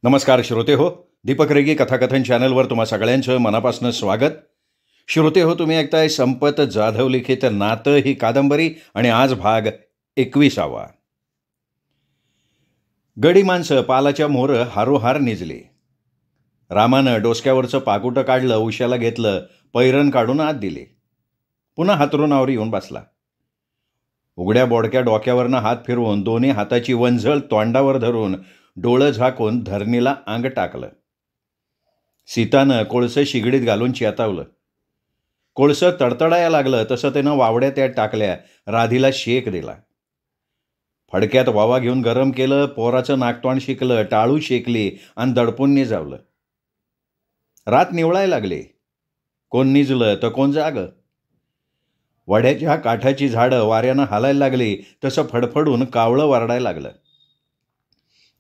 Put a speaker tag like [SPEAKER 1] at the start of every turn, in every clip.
[SPEAKER 1] नमस्कार श्रोते हो. दीपक रेगी कथाकथन चॅनलवर तुम्हा सगळ्यांचं मनापासून स्वागत. श्रोते हो, तुम्ही ऐकताय संपत जाधव लिखित नातं ही कादंबरी आणि आज भाग 21वा. गडी माणसं पालाच्या मोहरं हारोहार निजली. रामानं डोसक्यावरचं पाकुटं काढलं, उशाला घेतलं, पैरण काढून आत दिली. पुन्हा हातरुणावर येऊन बसला. उघड्या बोडक्या डोक्यावरनं हात फिरवून दोन्ही हाताची वंझळ तोंडावर धरून डोळं झाकून धरणीला अंग टाकलं. सीतानं कोळसं शिगडीत घालून चेतावलं. कोळसं तडतडायला लागलं तसं त्यानं वावड्या त्यात टाकल्या, राधीला शेक दिला. फडक्यात वावा घेऊन गरम केलं, पोराचं नाकतोंड शिकलं, टाळू शेकली आणि दडपून निजावलं. रात निवळायला लागली. कोण निजलं तर कोण जागं. वड्याच्या काठाची झाडं वाऱ्यानं हालायला लागली तसं फडफडून कावळं वरडायला लागलं.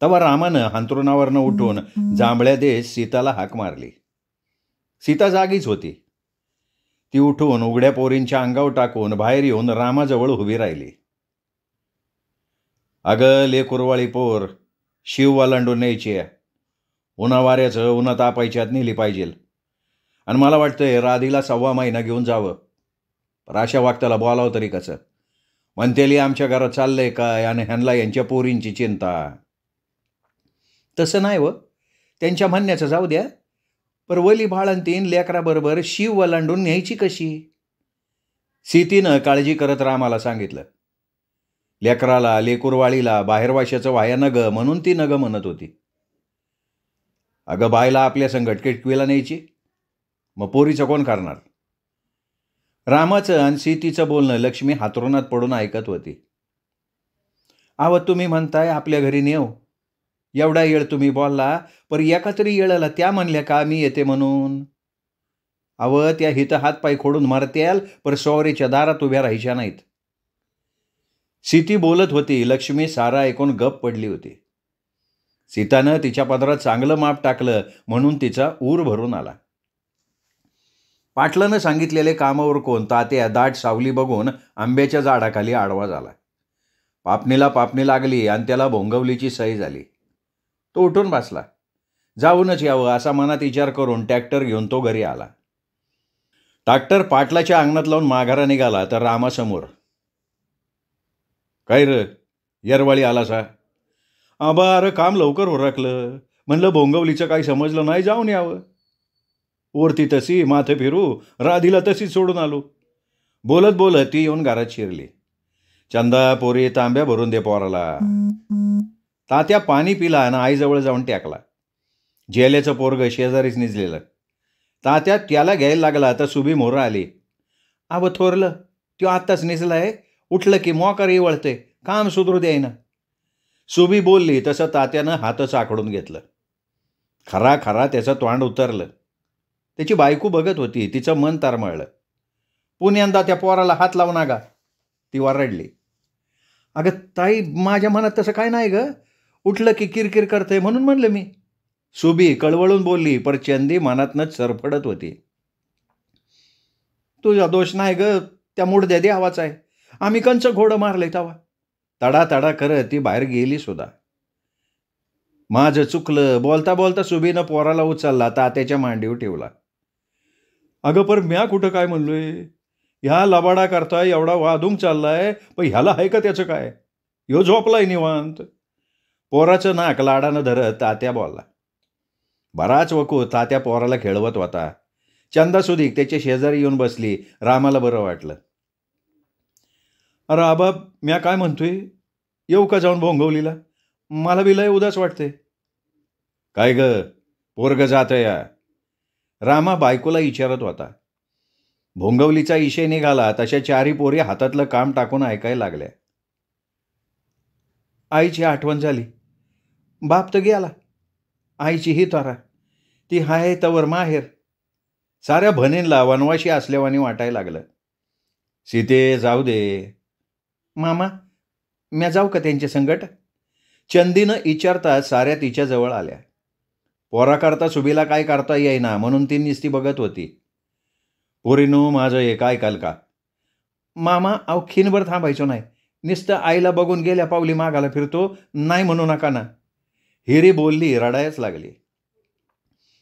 [SPEAKER 1] तेव्हा रामानं अंथरुणावरनं उठून जांभळ्या देश सीताला हाक मारली. सीता जागीच होती. ती उठून उघड्या पोरींच्या अंगावर टाकून बाहेर येऊन रामाजवळ उभी राहिली. अगं लेकुरवाळी पोर, शिव वालांडून न्यायची आहे. उन्हा वाऱ्याचं उन्हा तापायच्यात नेली पाहिजे. आणि मला वाटतंय राधीला 1.25 महिना घेऊन जावं. पण अशा वागताला बोलावं तरी कसं? म्हणतेली आमच्या घरात चाललंय काय आणि ह्यांना यांच्या पोरींची चिंता. तसं नाही व, त्यांच्या म्हणण्याचं जाऊ द्या. पर वली भाळंतीन लेकराबरोबर शिव वलांडून न्यायची कशी? सीतीनं काळजी करत रामाला सांगितलं. लेकराला लेकुरवाळीला बाहेर वाशाचं वाया नग म्हणून ती नग म्हणत होती. अगं बायला आपल्या संगट किटकीला न्यायची, मग पोरीचं कोण करणार? रामाचं आणि सीतीचं बोलणं लक्ष्मी हातरुणात पडून ऐकत होती. आव तुम्ही म्हणताय आपल्या घरी नेऊ, एवढा येळ तुम्ही बोलला, पर एका तरी येळाला त्या म्हणल्या का मी येते म्हणून? अव त्या हिथं हातपाय खोडून मरत्याल, पर सौरीच्या दारात उभ्या राहायच्या नाहीत. सीती बोलत होती. लक्ष्मी सारा ऐकून गप पडली होती. सीतानं तिच्या पदरात चांगलं माप टाकलं म्हणून तिचा ऊर भरून आला. पाटलानं सांगितलेले कामावर कोण तात्या दाट सावली बघून आंब्याच्या झाडाखाली आडवा झाला. पापणीला पापणी लागली आणि त्याला भोंगवलीची सय झाली. तो उठून बसला. जाऊनच यावं असा मनात विचार करून ट्रॅक्टर घेऊन तो घरी आला. ट्रॅक्टर पाटलाच्या अंगणात लावून माघारा निघाला तर रामासमोर. काय र येरवाळी आला सा? आबा अरे काम लवकर उरकलं, म्हणलं भोंगवलीचं काही समजलं नाही, जाऊन यावं. वरती तशी माथे फिरू, राधीला तशीच सोडून आलो. बोलत बोलत ती येऊन घरात शिरली. चंदा पोरी तांब्या भरून दे पोराला. तात्या पाणी पिला आणि आईजवळ जाऊन टाकला. जेल्याचं पोरग शेजारीच निजलेलं. तात्या त्याला घ्यायला लागला तर सुभी मोरं आली. अव थोरलं, त्यो आत्ताच निजलाय, उठलं की मोकार वळते, काम सुधरू द्यायना. सुभी बोलली तसं तात्यानं हातच आखडून घेतलं. खरा खरा त्याचं तोंड उतरलं. त्याची बायको बघत होती. तिचं मन तारमळलं. पुण्यांदा त्या पोराला हात लावू नका, ती वरडली. अगं ताई, माझ्या मनात तसं काय नाही ग, उठलं की किरकिर करते म्हणून म्हणलं मी. सुभी कळवळून बोलली, पर चंदी मनातनंच सरफडत होती. तुझा दोष नाही ग, त्या मुडद्या देवाचा आहे. आम्ही कंच घोडं मारलंय तवा. तडा तडा करत ती बाहेर गेली सुद्धा. माझं चुकलं. बोलता बोलता सुभीनं पोराला उचलला, तात्याच्या मांडीवर ठेवला. अगं पर म्या कुठं काय म्हणलोय? ह्या लबाडा करता एवढा वादूंग चाललाय, पण ह्याला आहे का त्याचं काय? ह्यो झोपलाय निवांत. पोराचं नाक लाडानं धरत तात्या बोलला. बराच वकू तात्या पोराला खेळवत होता. चंदा सुधीक त्याच्या शेजारी येऊन बसली. रामाला बरं वाटलं. अरे आबा, म्या काय म्हणतोय, येऊ का जाऊन भोंगवलीला? मला बी लय उदास वाटते. काय ग पोरग जात या? रामा बायकोला विचारत होता. भोंगवलीचा इशे निघाला तशा चारी पोरी हातातलं काम टाकून ऐकायला लागल्या. आईची आठवण झाली. बाप तर गेला, आईची ही तारा, ती हाय तवर माहेर. साऱ्या भणींला वनवाशी असल्यावानी वाटायला लागलं. सीते जाऊ दे. मामा, म्या जाऊ का त्यांच्या संगट? चंदीनं विचारता साऱ्या तिच्याजवळ आल्या. पोराकरता सुभीला काय करता येईना म्हणून ती निस्ती बघत होती. पोरीनो, माझं एक ऐकाल का? मामा, अहो खिनभर थांबायचो नाही. नुसतं आईला बघून गेल्या पावली मागायला फिरतो, नाही म्हणू नका ना. हिरी बोलली, रडायच लागली.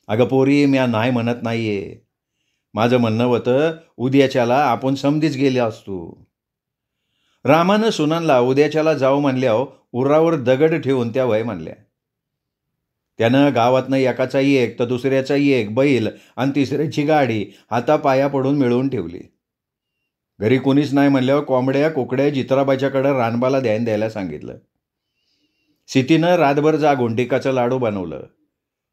[SPEAKER 1] अगं पोरी, म्या नाही म्हणत नाहीये. माझं म्हणणं होतं, उद्याच्याला आपण समधीच गेले असतो. रामानं सुनांना उद्याच्याला जाऊ म्हणल्यावर उरावर दगड ठेवून त्या वय म्हणल्या. त्यानं गावातनं एकाचाही एक तर दुसऱ्याचाही एक बैल आणि तिसऱ्याची गाडी हातापाया पडून मिळवून ठेवली. घरी कोणीच नाही म्हणल्यावर कोंबड्या कोकड्या जित्राबाच्याकडे रानबाला द्यायला सांगितलं. सीतीनं रातभर जागून टिकाचं लाडू बनवलं.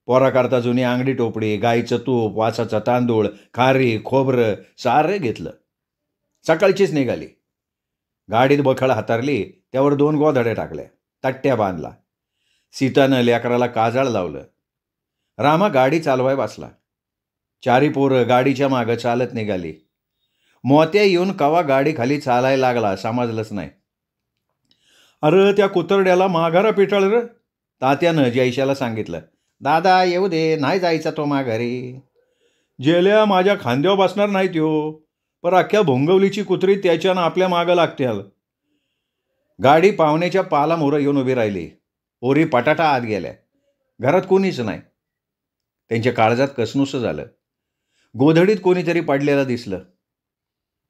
[SPEAKER 1] पोराकरता जुनी अंगडी टोपडी, गाईचं तूप, वासाचा तांदूळ, खारी, खोबरं सारं घेतलं. सकाळचीच निघाली. गाडीत बखळ हातारली, त्यावर 2 गोधड्या टाकल्या, तट्ट्या बांधला. सीतानं लेकराला काजळ लावलं. रामा गाडी चालवाय बसला. 4 पोरं गाडीच्या मागं चालत निघाली. मोत्या येऊन कवा गाडी खाली चालायला लागला समजलंच नाही. अरे त्या कुतरड्याला माघारा पिटाळ र, तात्यानं जयशाला सांगितलं. दादा येऊ दे, नाही जायचा तो माघारी. जेल्या माझ्या खांद्यावर बसणार नाही त्यो, पर अख्ख्या भोंगवलीची कुत्री त्याच्यानं आपल्या मागं लागत्याल. गाडी पाहुण्याच्या पालामोरं येऊन उभी राहिली. पोरी पटाटा आत गेल्या. घरात कोणीच नाही. त्यांच्या काळजात कसनुसं झालं. गोधडीत कोणीतरी पडलेलं दिसलं.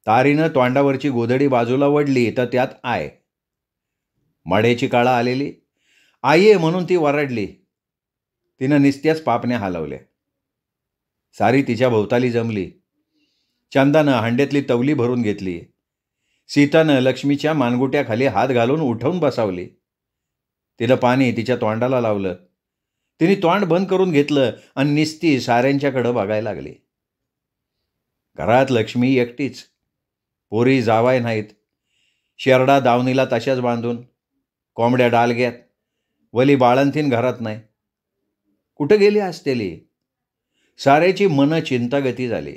[SPEAKER 1] तारीनं तोंडावरची गोधडी बाजूला वडली तर त्यात आय. मड्याची काळा आलेली आई आहे म्हणून ती वरडली. तिनं निस्त्याच पापण्या हलवल्या. सारी तिच्या भोवताली जमली. चंदानं हंड्यातली तवली भरून घेतली. सीतानं लक्ष्मीच्या मानगुट्याखाली हात घालून उठवून बसावली. तिनं पाणी तिच्या तोंडाला लावलं. तिने तोंड बंद करून घेतलं आणि निस्ती साऱ्यांच्याकडं बघायला लागली. घरात लक्ष्मी एकटीच. पोरी जावाय नाहीत. शेरडा दावणीला तशाच बांधून, कोंबड्या डालग्यात, वली बाळंतीन घरात नाही. कुठं गेली असतेली? साऱ्याची मन चिंतागती झाली.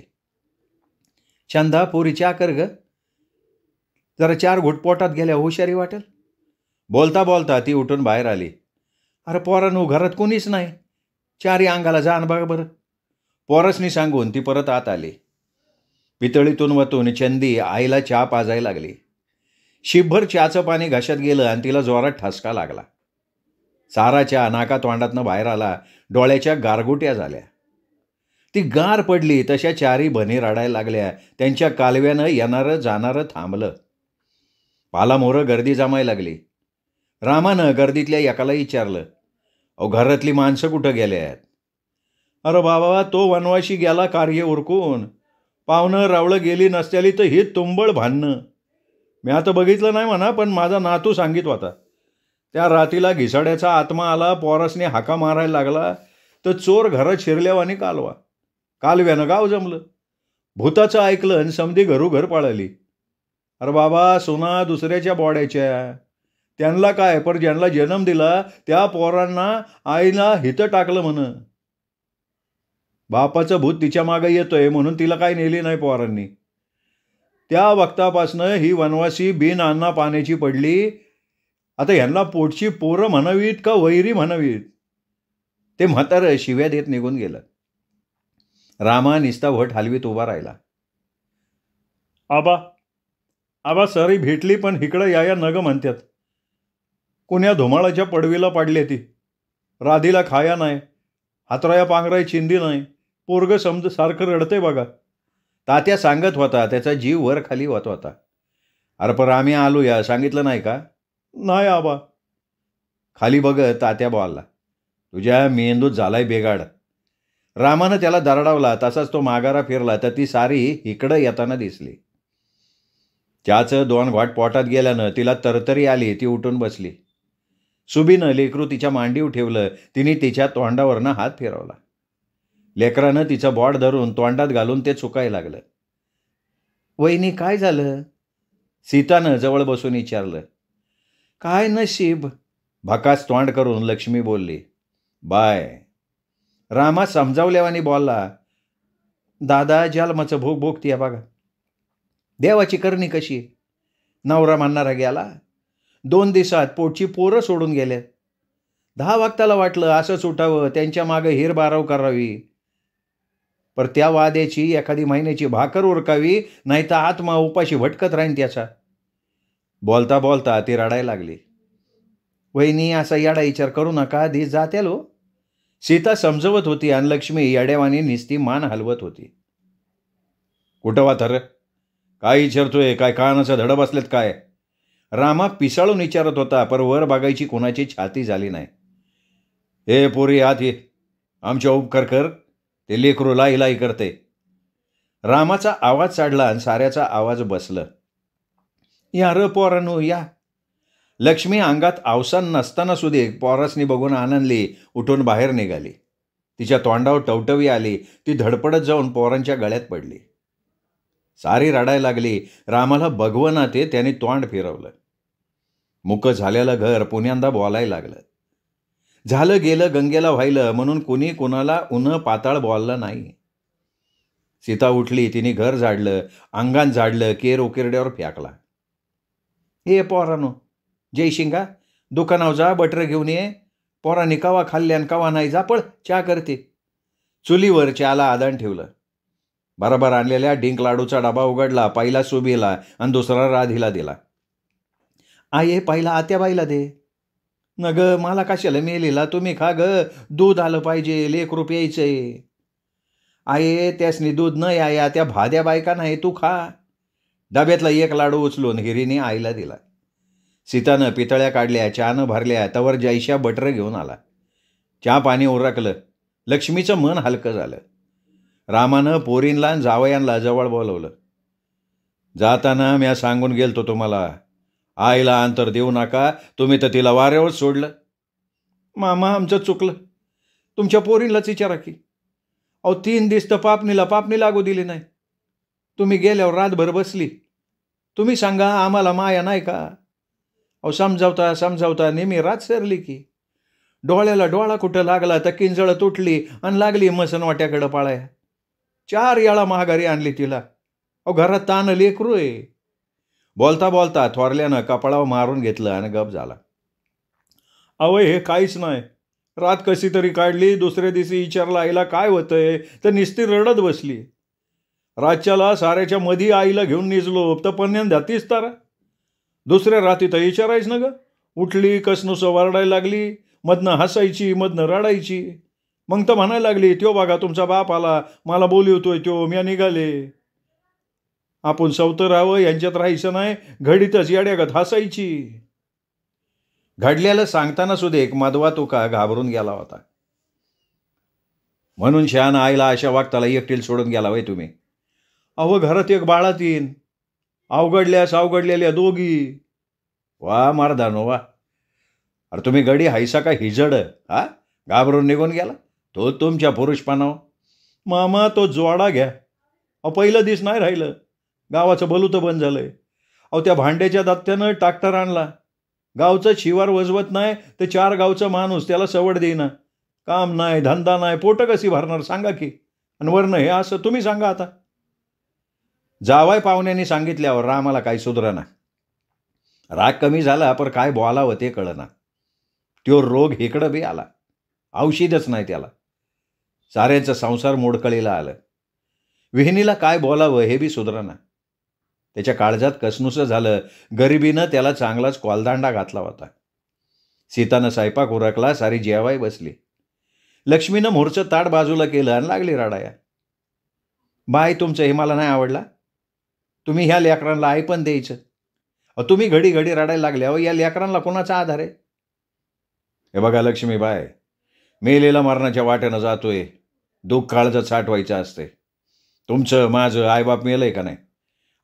[SPEAKER 1] चंदा पोरी चा कर ग, जरा 4 घोट पोटात गेल्या हुशारी वाटेल. बोलता बोलता ती उठून बाहेर आली. अरे पोरांनो, घरात कोणीच नाही. 4 अंगाला जाण बघा बरं. पोरसनी सांगून ती परत आत आली. पितळीतून वतून चंदी आईला चहा पाजायला लागली. शिभर चहाचं पाणी घशात गेलं आणि तिला जोरात ठसका लागला. सारा चहा नाका तोंडातनं बाहेर आला. डोळ्याच्या गारगुट्या झाल्या. ती गार पडली तशा 4 बनी रडायला लागल्या. त्यांच्या कालव्यानं येणारं जाणारं थांबलं. पालामोरं गर्दी जमायला लागली. रामानं गर्दीतल्या एकाला विचारलं, अहो घरातली माणसं कुठं गेल्यात? अरे बाबा, तो वनवाशी गेला कार्य उरकून. पाहुणं रावळं गेली नसत्याली तर ही तुंबळ भांडणं. मी आता बघितलं नाही म्हणा, पण माझा नातू सांगित होता. त्या रातीला घिसाड्याचा आत्मा आला, पोरासने हाका मारायला लागला तर चोर घरात शिरल्यावानी कालवा. कालव्यानं गाव जमलं. भूताचं ऐकलं आणि समधी घरोघर पळाली. अरे बाबा, सोना दुसऱ्याच्या बोड्याच्या. त्यांना काय, पर ज्यांना जन्म दिला त्या पोरांना आईला हितं टाकलं म्हण. बापाचं भूत तिच्या मागं येतोय म्हणून तिला काय नेली नाही पोरांनी. त्या वक्तापासनं ही वनवासी बिन अन्ना पाण्याची पडली. आता ह्यांना पोटची पोरं म्हणावीत का वैरी म्हणावीत? ते म्हातारं शिव्या देत निघून गेलं. रामा निस्ता वट हलवीत उभा राहिला. आबा आबा, सरी भेटली पण इकडं या नग म्हणतात. कुण्या धुमाळाच्या पडवीला पाडली ती. राधीला खाया नाही, हातराया पांघराय चिंदी नाही. पोरग समज सारखं रडते बघा. तात्या सांगत होता. त्याचा जीव वर खाली होत होता. अरे पर आम्ही आलो या सांगितलं नाही का? नाही आबा. खाली बघ, तात्या बोलला. तुझ्या मेंदूत झालाय बेगाड. रामानं त्याला दरडावला. तसाच तो माघारा फिरला तर ती सारी इकडं येताना दिसली. त्याचं 2 घोट पोटात गेल्यानं तिला तरतरी आली. ती उठून बसली. सुबीनं लेकरू तिच्या मांडीवर ठेवलं. तिने तिच्या तोंडावरनं हात फिरवला. लेकरानं तिचं बॉड धरून तोंडात घालून ते चुकायला लागलं. वहिनी काय झालं? सीतानं जवळ बसून विचारलं. काय नशीब, भकास तोंड करून लक्ष्मी बोलली. बाय. रामा समजावल्यावानी बोलला. दादा जन्माचं भोग भोगतीया बघा. देवाची करणी कशी. नवरा म्हणणारा गेला. 2 दिवसात पोटची पोरं सोडून गेल्या. 10 वाजताला वाटलं असं सुटावं, त्यांच्या मागं हिरबाराव करावी. पर त्या वाद्याची एखादी महिन्याची भाकर उरकावी, नाही तर आत्मा उपाशी भटकत राहीन त्याचा. बोलता बोलता ती रडायला लागली. वहिनी असा याडा विचार करू नका, दी जात्याल हो. सीता समजवत होती आणि लक्ष्मी येड्यावानी निस्ती मान हलवत होती. कुठं वा थर, काय विचारतोय? काय कानाचं धडं बसलेत काय? रामा पिसाळून विचारत होता, पर वर बघायची कोणाची छाती झाली नाही. हे पोरी आत ये, आमच्या उपकार कर, ते लेकरू लाई करते. रामाचा आवाज चढला आणि साऱ्याचा आवाज बसलं. या र पोरांनो या. लक्ष्मी अंगात अवसान नसताना सुद्धा पोरासनी बघून आनंदली उठून बाहेर निघाली. तिच्या तोंडावर टवटवी आली. ती धडपडत जाऊन पोरांच्या गळ्यात पडली. सारी रडायला लागली. रामाला बघवना ते त्याने तोंड फिरवलं. मुक झालेलं घर पुण्यांदा बोलायला लागलं. झालं गेलं गंगेला व्हायलं म्हणून कुणी कुणाला उन्ह पाताळ बोललं नाही. सीता उठली. तिने घर झाडलं, अंगण झाडलं, केर उकिरड्यावर फेकला. हे पोरानो, जय शिंगा, दुकानावर जा, बटर घेऊन ये. पोरांनी कवा खाल्ल्यान कवा नाही, जा पळ, चहा करते. चुलीवर चहाला आदान ठेवलं. बरोबर आणलेल्या डिंक लाडूचा डबा उघडला. पहिला सुबीला आणि दुसरा राधीला दिला. आये पहिला आत्याबाईला दे. न ग, मला कशाला मेलीला, तुम्ही खा ग, दूध आलं पाहिजे, लेकरू प्यायचंय. आये त्यासनी दूध न या त्या भाद्या बायका नाही, तू खा. डब्यातला एक लाडू उचलून हिरीने आईला दिला. सीतानं पितळ्या काढल्या, चहानं भरल्या, तवर जयशा बटर घेऊन आला. चहा पाणी उरकलं. लक्ष्मीचं मन हलकं झालं. रामानं पोरींला जावयांना जवळ बोलवलं. जाताना म्या सांगून गेलतो तुम्हाला, आईला अंतर देऊ नका, तुम्ही तर तिला वाऱ्यावर सोडलं. मामा आमचं चुकलं, तुमच्या पोरींलाच विचारा की. अहो 3 दिवस तर पापणी लागू दिली नाही. तुम्ही गेल्यावर रातभर बसली. तुम्ही सांगा आम्हाला माया नाही का? अहो समजावता नेहमी रात सरली की. डोळ्याला डोळा कुठं लागला तर किंजळ तुटली आणि लागली मसन वाट्याकडं पाळाया. 4 याळा महागारी आणली तिला. अहो घरात ताण लेकरू आहे. बोलता बोलता थोरल्यानं कपाळावर मारून घेतलं आणि गप झाला. अहो हे काहीच नाही. रात कशी तरी काढली. दुसऱ्या दिवशी विचारला आईला काय होतंय, तर निस्ती रडत बसली. रातच्याला साऱ्याच्या मधी आईला घेऊन निजलो तर पन्यान तीच तारा. दुसऱ्या रात्री तर विचारायच ना ग. उठली कसनुसं वरडायला लागली, मधनं हसायची, मधनं रडायची. मग तर म्हणायला लागली, त्यो बघा तुमचा बाप आला, मला बोलवतोय त्यो, म्या निघाले. आपण सवतर राहावं, यांच्यात राहायचं नाही. घडीतच येड्यागत हसायची. घडल्याला सांगताना सुद्धा एक मधवा तुका घाबरून गेला होता. म्हणून शहाणा आईला अशा वागताला एकटील सोडून गेला वय तुम्ही. अहो घरात एक बाळात येईन, अवघडलेल्या दोघी. वा मारदानो वा. अरे तुम्ही गडी हायसा का हिजड, हा? घाबरून निघून गेला तो तुमच्या पुरुषपणावर. मामा तो जोडा घ्या. अहो पहिलं दिस नाही राहिलं. गावाचं बलूतं बंद झालंय. अहो त्या भांड्याच्या दत्त्यानं ट्रॅक्टर आणला. गावचं शिवार वजवत नाही तर 4 गावचा माणूस त्याला सवड देईना. काम नाही, धंदा नाही, पोटं कशी भरणार सांगा की. आणि वरनं हे असं तुम्ही सांगा आता. जावाय पाहुण्यांनी सांगितल्यावर रामाला काही सुधरना. राग कमी झाला, पर काय बोलावं ते कळना. त्यो रोग इकडं बी आला. औषधच नाही त्याला. साऱ्यांचा संसार मोडकळीला आलं. विहिनीला काय बोलावं हे बी सुधरना. त्याच्या काळजात कसनुसं झालं. गरिबीनं त्याला चांगलाच कॉलदांडा घातला होता. सीतानं स्वयंपाक उरकला. सारी जेवाय बसली. लक्ष्मीनं मोरचं ताट बाजूला केलं आणि लागली रडाया. बाय तुमचं हे मला नाही आवडला. तुम्ही ह्या लेकरांना आई पण द्यायचं. तुम्ही घडी रडायला लागल्या, या लेकरांना कोणाचा आधार आहे? हे बघा लक्ष्मीबाई, मेलेला मरणाच्या वाट्यानं जातोय. दुःख काळजात साठवायचं असते. तुमचं माझं आईबाप मेलंय का नाही?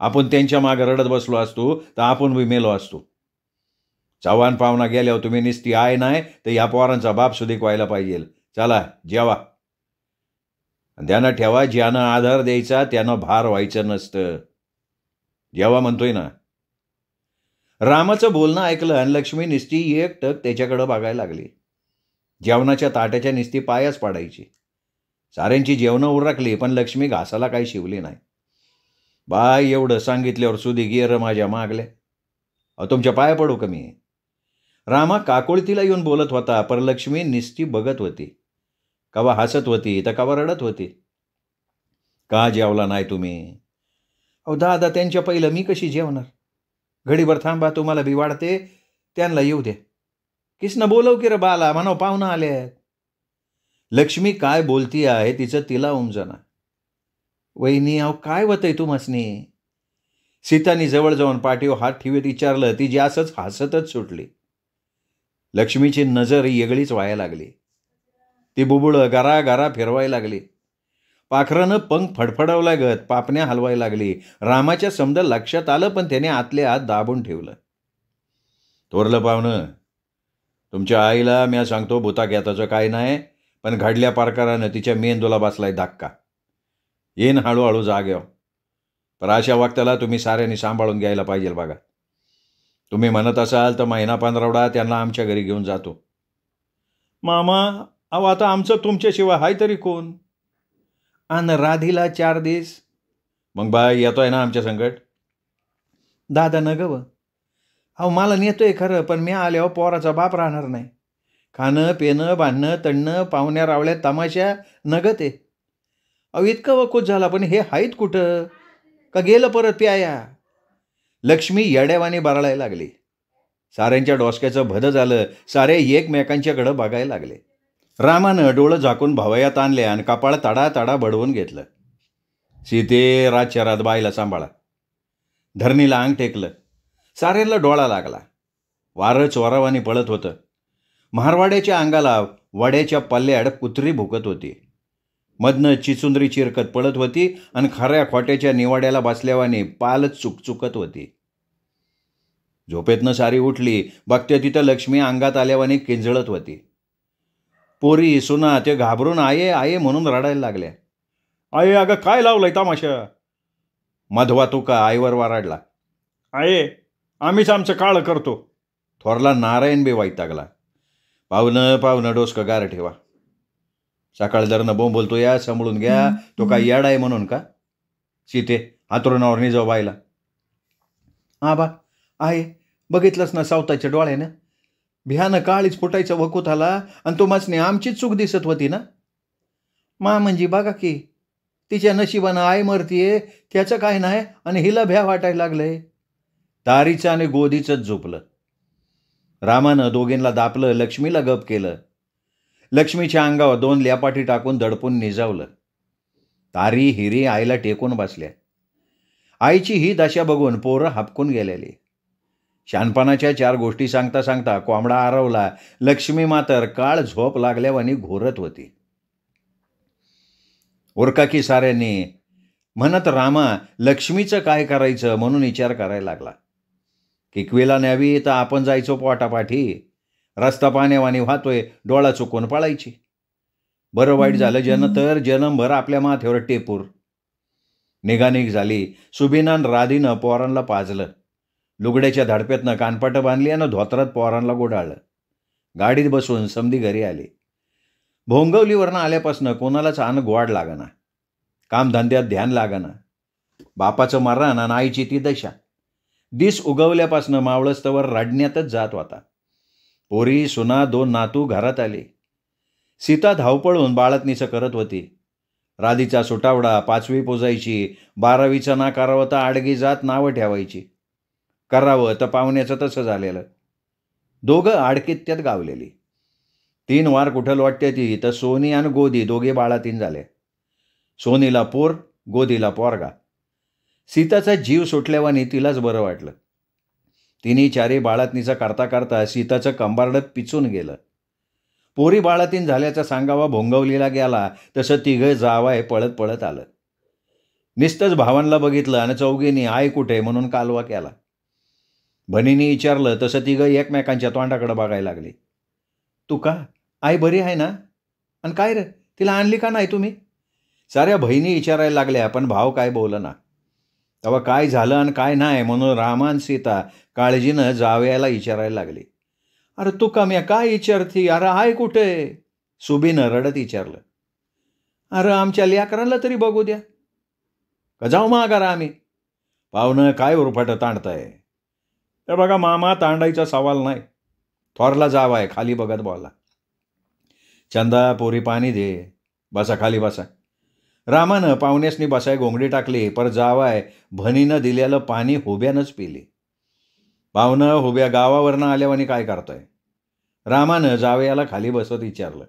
[SPEAKER 1] आपण त्यांच्या मागे रडत बसलो असतो तर आपण बी मेलो असतो. चव्हाण पाहुणा गेल्यावर तुम्ही निस्ती आय नाही तर या पोरांचा बाप सुधी व्हायला पाहिजे. चला जेवा. ध्यानात ठेवा, ज्यानं आधार द्यायचा त्यानं भार व्हायचं नसतं. जेवा म्हणतोय ना. रामाचं बोलणं ऐकलं आणि लक्ष्मी निस्ती एकटक त्याच्याकडं बघायला लागली. जेवणाच्या ताट्याच्या निस्ती पायाच पाडायची. साऱ्यांची जेवणं उरकली, पण लक्ष्मी घासाला काही शिवली नाही. बाय एवढं सांगितल्यावर सुधी गिर माझ्या मागल्या. तुमच्या पाया पडू कमी. रामा काकुळतीला येऊन बोलत होता, पर लक्ष्मी निस्ती बघत होती. कवा हसत होती तर कवा रडत होती. का जेवला नाही तुम्ही? अहो दादा, त्यांच्या पहिलं मी कशी जेवणार? घडीभर थांबा, तुम्हाला बी वाढते, त्यांना येऊ द्या. किसनं बोलव की रे बाला, म्हणाव पाहुणं आले आहेत. लक्ष्मी काय बोलती आहे तिचं तिला उमजना. वहिनी अहो काय होतंय तुम्हासनी? सीतानी जवळ जाऊन पाठीवर हात ठेवत विचारलं. ती जास्तच हसतच सुटली. लक्ष्मीची नजर येगळीच व्हायला लागली. ती बुबुळं गरा गरा फिरवायला लागली. पाखरानं पंख फडफडवला गत पापण्या हलवायला लागली. रामाच्या समद लक्षात आलं, पण त्याने आतले हात दाबून ठेवलं. थोरलं पाहुणं, तुमच्या आईला म्या सांगतो भूताख्याताचं काय नाही, पण घडल्या प्रकारानं तिच्या मेंदूला बसलाय धक्का. येईन हळूहळू जाग्यावर. पण अशा वक्ताला तुम्ही साऱ्यांनी सांभाळून घ्यायला पाहिजे बघा. तुम्ही म्हणत असाल तर महिना पंधरवडा त्यांना आमच्या घरी घेऊन जातो. मामा अहो आता आमचं तुमच्याशिवाय हाय तरी कोण? आणि राधीला 4 दिवस. मग बाय येतोय ना आमच्या संकट? दादा न गव. अहो मला नेतोय खरं, पण मी आल्यावर पोराचा बाप राहणार नाही. खाणं पिणं भांडणं तणणं पाहुण्या रावळ्या तमाशा नगत आहे. अहो इतकं वकूत झाला, पण हे हाईत कुठं? का गेलं परत प्याया? लक्ष्मी येड्यावाने बरळायला लागली. साऱ्यांच्या डोसक्याचं भद झालं. सारे एकमेकांच्याकडं बघायला लागले. रामानं डोळं झाकून भवयात आणले आणि कपाळ तडा तडा बडवून घेतलं. सीते रातच्या रात बाईला सांभाळा. धरणीला अंग टेकलं. साऱ्यांना डोळा लागला. वारं चोरावानी पळत होतं. महारवाड्याच्या अंगाला वड्याच्या पल्ल्याड कुत्री भुकत होती. मधनं चिचुंदरी चिरकत पळत होती आणि खऱ्या खोट्याच्या निवाड्याला बसल्यावानी पालच चुकचुकत होती. झोपेतनं सारी उठली. बघते तिथं लक्ष्मी अंगात आल्यावानी किंजळत होती. पोरी सुना ते घाबरून आये आये म्हणून रडायला लागल्या. आये अगं काय लावलंय तमाशा? मधवा तुका आईवर वाराडला. आये आम्हीच आमचं काळं करतो. थोरला नारायण बी वैतागला. पाहुणं पाहुणं डोसकं गार ठेवा. सकाळ दरनं बोंब बोलतो या सांभाळून घ्या. तो काय याड आहे म्हणून का? सीते हातरुणावर निजव बायला. बा आहे बघितलंच ना सावताच्या डोळ्यानं. भ्यानं काळीच फुटायचं वकूत आला आणि तुम्हासनी आमचीच चूक दिसत होती ना. म्हणजे बघा की तिच्या नशिबानं आई मरतीये त्याचं काय नाही आणि हिला भ्या वाटायला लागलंय. तारीचं आणि गोदीचंच झोपलं. रामानं दोघींना दापलं. लक्ष्मीला गप केलं. लक्ष्मीच्या अंगावर 2 ल्यापाटी टाकून दडपून निजावलं. तारी हिरी आईला टेकून बसल्या. आईची ही दशा बघून पोरं हापकून गेलेली. शानपणाच्या 4 गोष्टी सांगता सांगता कोंबडा आरवला. लक्ष्मी मात्र काळ झोप लागल्यावानी घोरत होती. उरका की साऱ्यांनी म्हणत रामा लक्ष्मीचं काय करायचं म्हणून विचार करायला लागला. किकवीला न्यावी तर आपण जायचो पोटापाठी. रस्ता पाण्यावानी वाहतोय, डोळा चुकून पळायची. बरं वाईट झालं जन तर जन्मभर आपल्या माथ्यावर टेपूर. निघानिघ झाली. सुबिनान राधीनं पोरांना पाजलं. लुगड्याच्या धडप्यातनं कानपाटं बांधली आणि धोत्रात पोरांना गोडाळलं. गाडीत बसून समधी घरी आली. भोंगवलीवरनं आल्यापासनं कोणालाच अन्न गोड लागना. कामधंद्यात ध्यान लागना. बापाचं मरण आणि आईची ती दशा. दिस उगवल्यापासनं मावळस्तवर रडण्यातच जात होता. पोरी सुना 2 नातू घरात आली. सीता धावपळून बाळतनीचं करत होती. राधीचा सुटावडा 5वी पुजायची. 12वीचा ना करावं तर आडगी जात नावं ठेवायची. करावं तर पाहुण्याचं तसं झालेलं. दोघं आडकीत त्यात गावलेली. 3 वार कुठं लोटते ती तर सोनी आणि गोदी दोघे बाळातीन झाले. सोनीला पोर, गोदीला पोरगा. सीताचा जीव सुटल्यावानी तिलाच बरं वाटलं. तिन्ही 4 बाळातनीचा करता करता सीताचं कंबारडत पिचून गेलं. पोरी बाळातीन झाल्याचा सांगावा भोंगवलीला गेला तसं तिघं जावाय पळत पळत आलं. निस्तच भावांना बघितलं आणि चौघींनी आई कुठे म्हणून कालवा केला. बहिणीने विचारलं तसं तिघं एकमेकांच्या तोंडाकडे बघायला लागली. तू का आई बरी आहे ना? आणि काय रे तिला आणली का नाही तुम्ही? साऱ्या बहिणी विचारायला लागल्या, पण भाव काय बोलना. तेव्हा काय झालं आणि काय नाही म्हणून रामान सीता काळजीनं जावयाला विचारायला लागली. अरे तू का म्या काय विचारती? अरे आहे कुठे? सुबीनं रडत विचारलं. अरे आमच्या लेकरांना तरी बघू द्या. का जाऊ माघारा आम्ही? पाहुणं काय उरफाटं ताणताय? तर बघा मामा तांडायचा सवाल नाही. थोरला जावाय खाली बघत बोलला. चंदा पोरी पाणी दे. बसा खाली बसा. रामानं पाहुण्यासनी बसाय गोंगडी टाकली. पर जावाय भनीनं दिलेलं पाणी हुब्यानंच पिली. पाहुणं हुब्या गावावरनं आल्यावानी काय करताय? रामानं जावयाला खाली बसत विचारलं.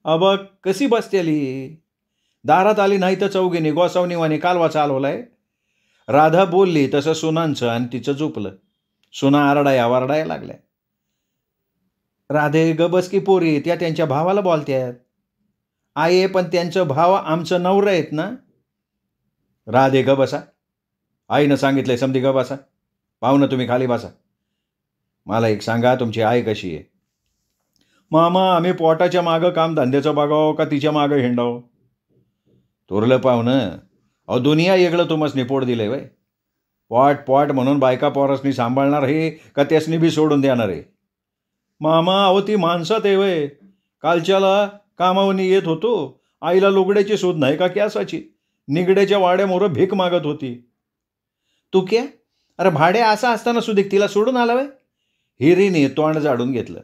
[SPEAKER 1] अबा कशी बसतेली? दारात आली नाही तर चौघीने गोसावणीवाणी कालवा चालवलाय. राधा बोलली तसं सुनांचं आणि तिचं झोपलं. सुना आरडाया लागल्या. राधे गबस की पोरी, त्या त्यांच्या भावाला बोलत्यात. आहे पण त्यांचं भाव आमचं नवरं आहेत ना. राधे ग बसा. आईनं सांगितलंय समधी ग बसा. पाहुणं तुम्ही खाली बसा. मला एक सांगा, तुमची आई कशी आहे? मामा, आम्ही पोटाच्या मागं काम धंद्याचं बघावं का तिच्या मागं हिंडावं? थोरलं पाहुणं, अहो दुनिया वेगळं तुमसनी पोट दिलंय वय. पोट म्हणून बायका पोरसनी सांभाळणार हे का त्यासनी बी सोडून देणार आहे? मामा, अहो ती माणसात आहे वय. कालच्याला कामावनी येत होतो, आईला लुगड्याची सूद नाही का कॅसाची, निगड्याच्या वाड्यामोरं भीक मागत होती. तू क्या? अरे भाडे असं असताना सुधीक तिला सोडून आला वय? हिरीने तोंड जाडून घेतलं.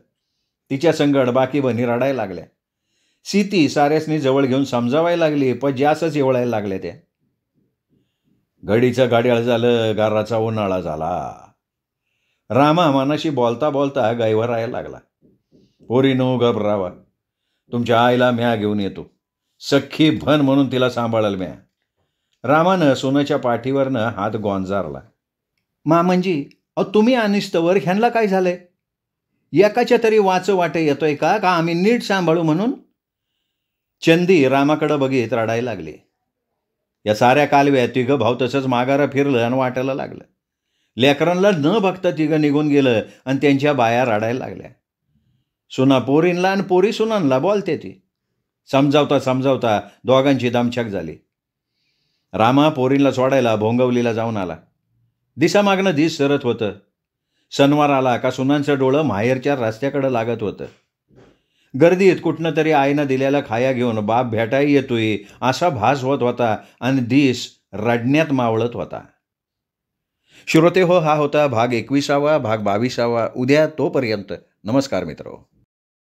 [SPEAKER 1] तिच्या संगड बाकी बनी रडायला लागल्या. सीती साऱ्यासनी जवळ घेऊन समजावायला लागली, पण जास्तच एवळायला लागल्या त्या. घडीचं गाड्याळ झालं, गाराचा उन्हाळा झाला. रामा मनाशी बोलता बोलता गायवर राहायला लागला. पोरीनो घबरावा, तुमच्या आईला म्या घेऊन येतो. सख्खी भन म्हणून तिला सांभाळल म्या. रामानं सोनाच्या पाठीवरनं हात गोंजारला. मामंजी, अहो तुम्ही अनिस्तवर ह्यांना काय झालंय? एकाच्या तरी वाटे येतोय का आम्ही नीट सांभाळू म्हणून? चंदी रामाकडं बघित रडायला लागली. या साऱ्या कालव्यात तिघं भाऊ तसंच माघारं फिरलं आणि वाटायला लागलं. लेकरांना न बघता तिघं निघून गेलं आणि त्यांच्या बाया रडायला लागल्या. सुना पोरींला आणि पोरी सुनांना बोलते ती. समजावता दोघांची दमछाक झाली. रामा पोरींला सोडायला भोंगवलीला जाऊन आला. दिसामागनं दिस सरत होतं. शनिवार आला का सुनांचं डोळं माहेरच्या रस्त्याकडं लागत होतं. गर्दीत कुठनं तरी आईनं दिलेला खाया घेऊन बाप भेटाय येतोय असा भास होत होता आणि दिस रडण्यात मावळत होता. श्रोते हो, हा होता भाग 21. भाग 22. उद्या तोपर्यंत नमस्कार मित्र.